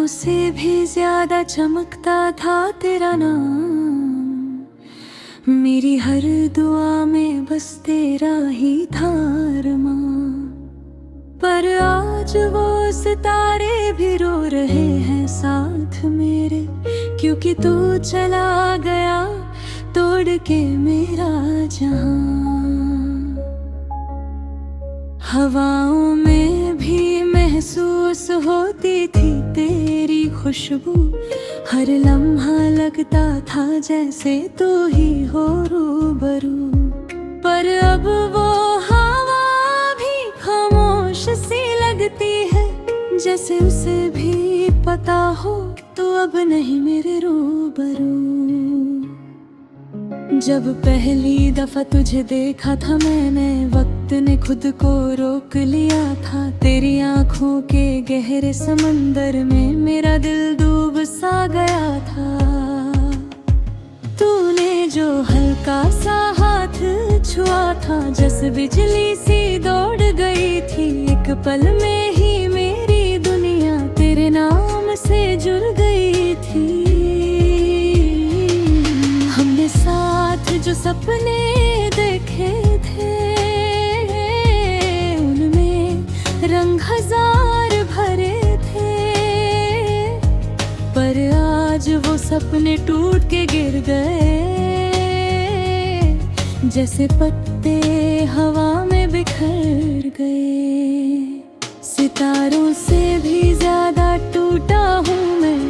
सितारों से भी ज्यादा चमकता था तेरा नाम। मेरी हर दुआ में बस तेरा ही था अरमां। पर आज वो सितारे भी रो रहे हैं साथ मेरे, क्योंकि तू चला गया तोड़ के मेरा जहां। हवाओं में भी महसूस होती थी तेरी खुशबू, हर लम्हा लगता था जैसे तू ही हो रूबरू। पर अब वो हवा भी खामोश सी लगती है, जैसे उसे भी पता हो तो अब नहीं मेरे रूबरू। जब पहली दफा तुझे देखा था मैंने, वक्त ने खुद को रोक लिया था। तेरी आंखों के गहरे समंदर में मेरा दिल डूब सा गया था। तूने जो हल्का सा हाथ छुआ था, जैसे बिजली सी दौड़ गई थी। एक पल में ही मेरी दुनिया तेरे नाम से जुड़ गई थी। हमने साथ जो सपने देखे थे, उनमें रंग हजार भरे थे। पर आज वो सपने टूट के गिर गए, जैसे पत्ते हवा में बिखर गए। सितारों से भी ज्यादा टूटा हूँ मैं,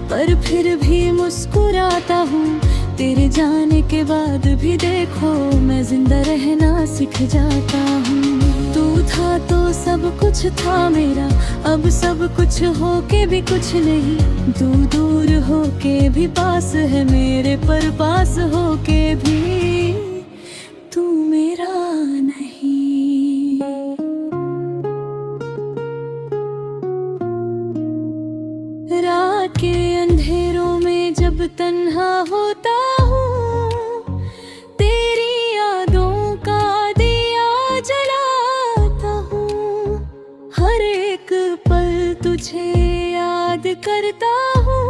पर फिर भी मुस्कुराता हूँ। तेरे जाने के बाद भी देखो मैं जिंदा रहना सीख जाता हूँ। तू था तो सब कुछ था मेरा, अब सब कुछ हो के भी कुछ नहीं। तू दूर हो के भी पास है मेरे, पर पास हो के भी तू मेरा नहीं। रात के अंधेरों में जब तन्हा होता हूँ, तेरी यादों का दिया जलाता हूँ। हर एक पल तुझे याद करता हूँ,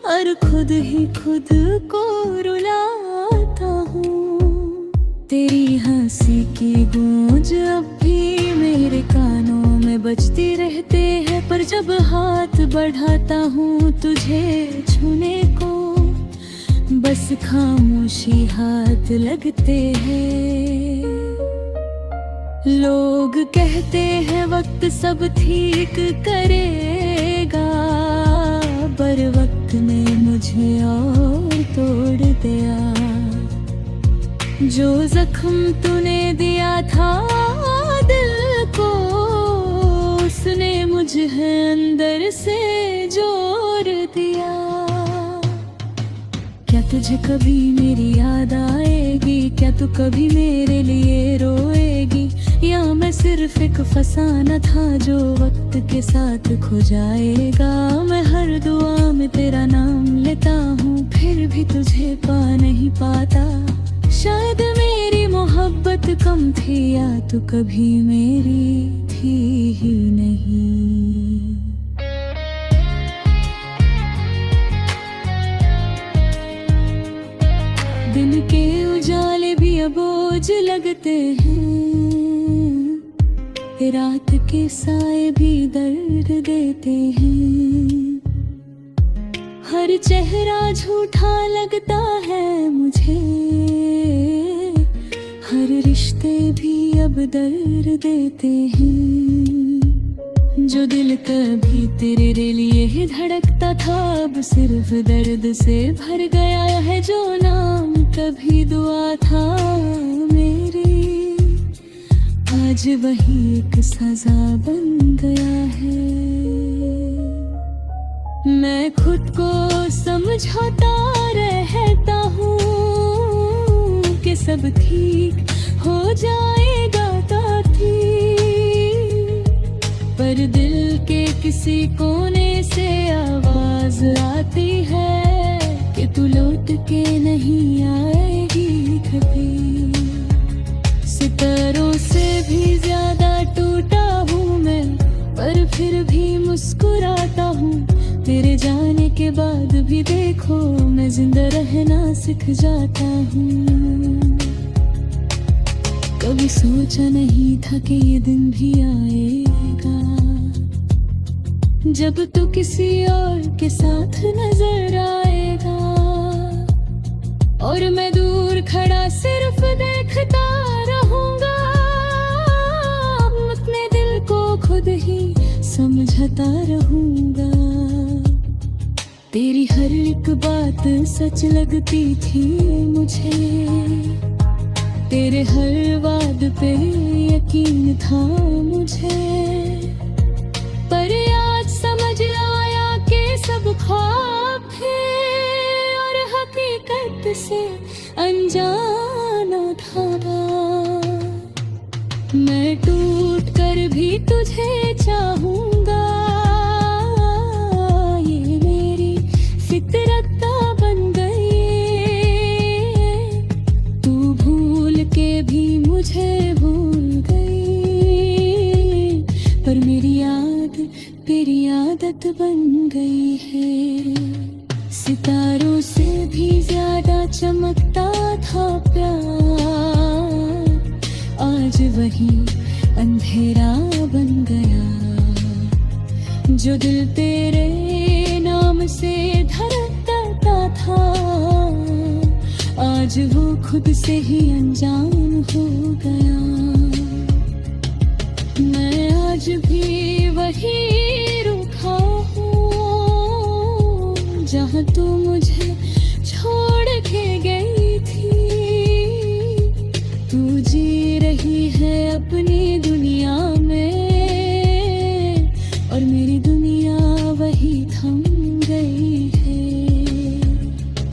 और खुद ही खुद को रुलाता हूँ। तेरी हंसी की गूंज अब भी मेरे कानों में बजती रहते हैं, पर जब हाथ बढ़ाता हूँ तुझे छूने को, बस खामोशी हाथ लगते हैं। लोग कहते हैं वक्त सब ठीक करेगा, पर वक्त ने मुझे और तोड़ दिया। जो जख्म तूने दिया था दिल को, उसने मुझे अंदर से जोड़ दिया। क्या तुझे कभी मेरी याद आएगी? क्या तू कभी मेरे लिए रोएगी? या मैं सिर्फ एक फसाना था जो वक्त के साथ खो जाएगा? मैं हर दुआ में तेरा नाम लेता हूँ, फिर भी तुझे पा नहीं पाता। शायद मेरी मोहब्बत कम थी, या तू कभी मेरी थी ही नहीं। दिन के उजाले भी अब बोझ लगते हैं, रात के साए भी दर्द देते हैं। हर चेहरा झूठा लगता है मुझे, हर रिश्ते भी अब दर्द देते हैं। जो दिल कभी तेरे लिए ही धड़कता था, अब सिर्फ दर्द से भर गया है। जो नाम कभी दुआ था मेरी, आज वही एक सजा बन गया है। मैं खुद को समझाता रहता हूँ कि सब ठीक हो जाएगा ताकि, पर दिल के किसी कोने से आवाज आती है कि तू लौट के नहीं आएगी कभी। सितारों से भी ज्यादा टूटा हूँ मैं, पर फिर भी मुस्कुरा हूँ। तेरे जाने के बाद भी देखो मैं जिंदा रहना सीख जाता हूँ। कभी सोचा नहीं था कि ये दिन भी आएगा, जब तू किसी और के साथ नजर आएगा और मैं दूर खड़ा सिर्फ देखता रहूंगा। अपने दिल को खुद ही समझता रहूंगा। तेरी हर एक बात सच लगती थी मुझे, तेरे हर वाद पे यकीन था मुझे। पर आज समझ आया कि सब ख्वाब थे और हकीकत से अनजाना था। मैं टूट कर भी तुझे चाहूंगा, ये मेरी फितरत बन गई। तू भूल के भी मुझे भूल गई, पर मेरी याद तेरी आदत बन गई है। सितारों से भी ज्यादा चमकता था प्यार, आज वही अंधेरा बन गया। जो दिल तेरे नाम से धड़कता था, आज वो खुद से ही अनजान हो गया। मैं आज भी वही रुका हूँ, जहाँ तू मुझे छोड़ के गई थी। तू जी रही है अपनी दुनिया में और मेरी दुनिया वही थम गई है।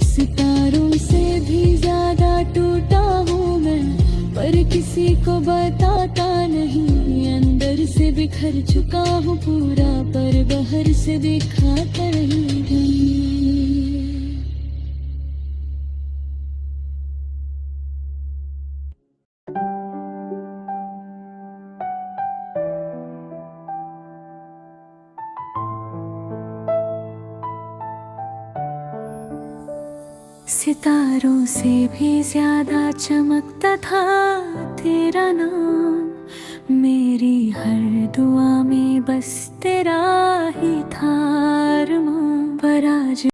सितारों से भी ज्यादा टूटा हूँ मैं, पर किसी को बताता नहीं। अंदर से बिखर चुका हूँ पूरा, पर बाहर से दिखाता नहीं। सितारों से भी ज्यादा चमकता था तेरा नाम, मेरी हर दुआ में बस तेरा ही था अरमान। पर आज